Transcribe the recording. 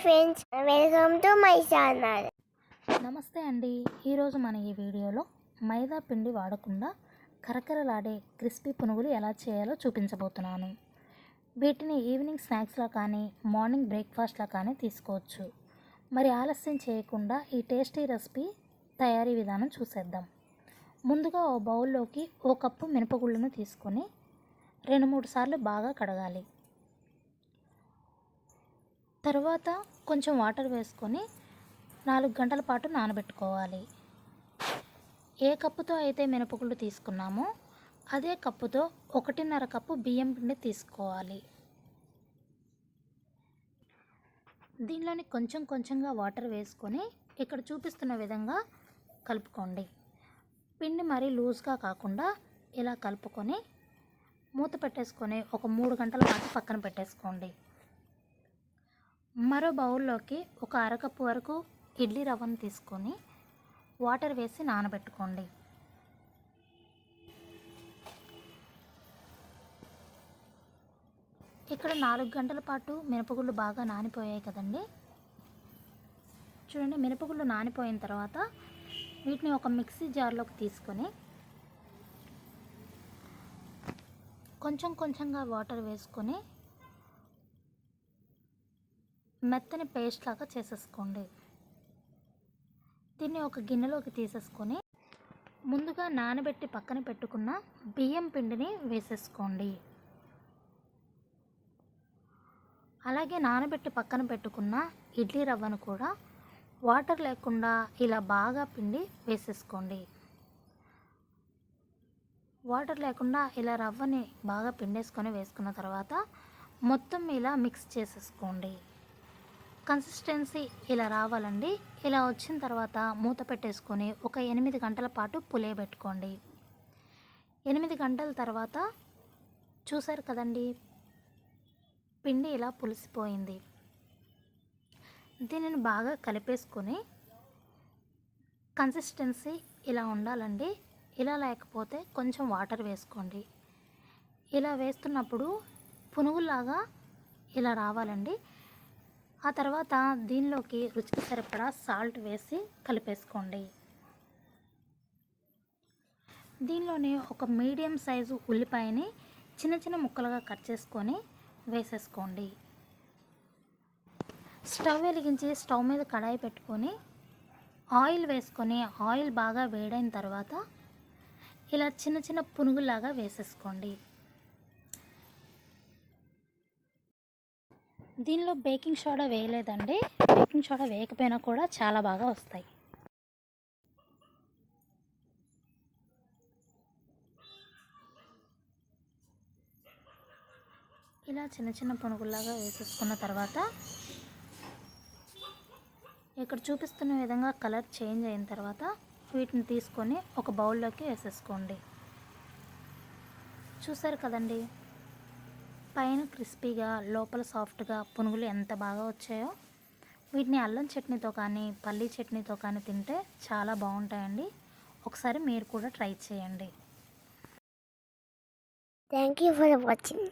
Friends, welcome to my channel. నమస్తే అండి. ఈరోజు మన ఈ వీడియోలో మైదా పిండి వాడకుండా కరకరలాడే క్రిస్పీ పునుగులు ఎలా చేయాలో చూపించబోతున్నాను. వీటిని ఈవినింగ్ స్నాక్స్లా కానీ మార్నింగ్ బ్రేక్ఫాస్ట్లా కానీ తీసుకోవచ్చు. మరి ఆలస్యం చేయకుండా ఈ టేస్టీ రెసిపీ తయారీ విధానం చూసేద్దాం. ముందుగా ఓ బౌల్లోకి ఓ కప్పు మినపగుళ్ళను తీసుకొని 2-3 సార్లు బాగా కడగాలి. తర్వాత కొంచెం వాటర్ వేసుకొని 4 గంటల పాటు నానబెట్టుకోవాలి. ఏ కప్పుతో అయితే మినపగుళ్ళు తీసుకున్నామో అదే కప్పుతో 1.5 కప్పు బియ్యం పిండి తీసుకోవాలి. దీనిలోని కొంచెం కొంచెంగా వాటర్ వేసుకొని ఇక్కడ చూపిస్తున్న విధంగా కలుపుకోండి. పిండి మరీ లూజ్గా కాకుండా ఇలా కలుపుకొని మూత పెట్టేసుకొని ఒక 3 గంటల పాటు పక్కన పెట్టేసుకోండి. మరో బౌల్లోకి ఒక అరకప్పు వరకు ఇడ్లీ రవ్వను తీసుకొని వాటర్ వేసి నానబెట్టుకోండి. ఇక్కడ 4 గంటల పాటు మినపగుళ్ళు బాగా నానిపోయాయి కదండి. చూడండి, మినపగుళ్ళు నానిపోయిన తర్వాత వీటిని ఒక మిక్సీ జార్లోకి తీసుకొని కొంచెం కొంచెంగా వాటర్ వేసుకొని మెత్తని పేస్ట్ లాగా చేసేసుకోండి. దీన్ని ఒక గిన్నెలోకి తీసేసుకొని ముందుగా నానబెట్టి పక్కన పెట్టుకున్న బియ్యం పిండిని వేసేసుకోండి. అలాగే నానబెట్టి పక్కన పెట్టుకున్న ఇడ్లీ రవ్వను కూడా వాటర్ లేకుండా ఇలా బాగా పిండి వేసేసుకోండి. వాటర్ లేకుండా ఇలా రవ్వని బాగా పిండేసుకొని వేసుకున్న తర్వాత మొత్తం ఇలా మిక్స్ చేసేసుకోండి. కన్సిస్టెన్సీ ఇలా రావాలండి. ఇలా వచ్చిన తర్వాత మూత పెట్టేసుకొని ఒక 8 గంటల పాటు పులియబెట్టుకోండి. 8 గంటల తర్వాత చూసారు కదండి, పిండి ఇలా పులిసిపోయింది. దీనిని బాగా కలిపేసుకొని కన్సిస్టెన్సీ ఇలా ఉండాలండి. ఇలా లేకపోతే కొంచెం వాటర్ వేసుకోండి. ఇలా వేస్తున్నప్పుడు పునుగులాగా ఇలా రావాలండి. ఆ తర్వాత దీనిలోకి రుచికి సరిపడా సాల్ట్ వేసి కలిపేసుకోండి. దీనిలోనే ఒక మీడియం సైజు ఉల్లిపాయని చిన్న చిన్న ముక్కలుగా కట్ చేసుకొని వేసేసుకోండి. స్టవ్ వెలిగించి స్టవ్ మీద కడాయి పెట్టుకొని ఆయిల్ వేసుకొని ఆయిల్ బాగా వేడైన తర్వాత ఇలా చిన్న చిన్న పునుగులాగా వేసేసుకోండి. దీనిలో బేకింగ్ సోడా వేయలేదండి. బేకింగ్ సోడా వేయకపోయినా కూడా చాలా బాగా వస్తాయి. ఇలా చిన్న చిన్న పునుగుల్లాగా వేసేసుకున్న తర్వాత ఇక్కడ చూపిస్తున్న విధంగా కలర్ చేంజ్ అయిన తర్వాత వీటిని తీసుకొని ఒక బౌల్లోకి వేసేసుకోండి. చూసారు కదండి, పైన క్రిస్పీగా లోపల సాఫ్ట్గా పునుగులు ఎంత బాగా వచ్చాయో. వీటిని అల్లం చట్నీతో కానీ పల్లీ చట్నీతో కానీ తింటే చాలా బాగుంటాయండి. ఒకసారి మీరు కూడా ట్రై చేయండి. Thank you for watching.